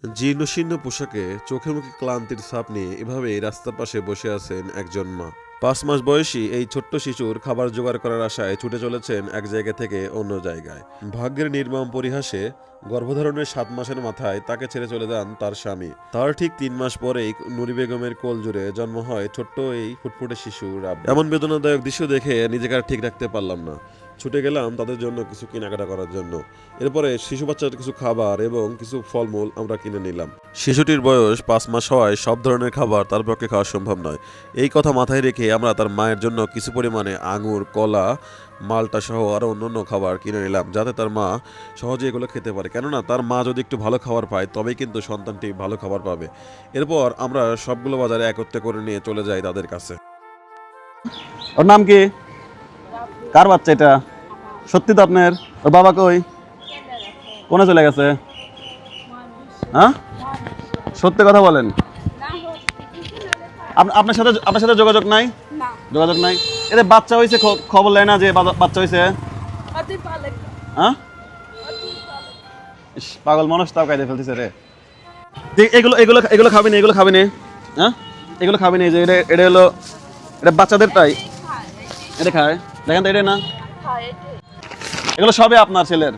জীর্ণশীর্ণ পোশাকে চোখে মুখে ক্লান্তির ছাপ নিয়ে এভাবেই রাস্তার পাশে বসে আছেন একজন মা। 5 মাস বয়সী এই ছোট্ট শিশুর খাবার জোগাড় করার আশায় ছুটে চলেছেন এক জায়গা থেকে অন্য জায়গায়। ভাগ্যের নির্মম পরিহাসে গর্ভধারণের 7 মাসের মাথায় তাকে ছেড়ে চলে যান তার স্বামী। তার ঠিক 3 মাস পরেই নুরি বেগমের কোল জুড়ে জন্ম হয় ছোট্ট এই ফুটফুটে শিশু রাব্বি। এমন বেদনাদায়ক দৃশ্য দেখে নিজেকে আর ঠিক রাখতে পারলাম না। ছুটে গেলাম তাদের জন্য কিছু কেনাকাটা করার জন্য। এরপরে শিশু বাচ্চার কিছু খাবার এবং কিছু ফলমূল আমরা কিনে নিলাম। শিশুটির বয়স 5 মাস হওয়ায় সব ধরনের খাবার তার পক্ষে খাওয়া সম্ভব নয়। এই কথা মাথায় রেখে আমরা তার মায়ের জন্য কিছু পরিমাণে আঙুর, কলা, মালটা সহ আরও অন্যান্য খাবার কিনে নিলাম, যাতে তার মা সহজে এগুলো খেতে পারে। কেননা তার মা যদি একটু ভালো খাবার পায় তবেই কিন্তু সন্তানটি ভালো খাবার পাবে। এরপর আমরা সবগুলো বাজারে একত্রে করে নিয়ে চলে যাই তাদের কাছে। ওর নাম কি? কার বাচ্চা এটা? সত্যি তো আপনার? ওর বাবা কই? কোনে চলে গেছে? হ্যাঁ, সত্যি কথা বলেন। আপনার সাথে যোগাযোগ নাই? যোগাযোগ নাই। এদের বাচ্চা হয়েছে, খবর নেয় না যে বাচ্চা হয়েছে? হ্যাঁ, পাগল মানুষ তাও কায়দে ফেলতেছে রে। এগুলো এগুলো এগুলো খাবি না, এগুলো খাবি না। হ্যাঁ, এগুলো খাবি না। যে এটা হলো, এটা বাচ্চাদের তাই এটা খায়। দেখেন তো, এটা না, এগুলো সবই আপনার ছেলের।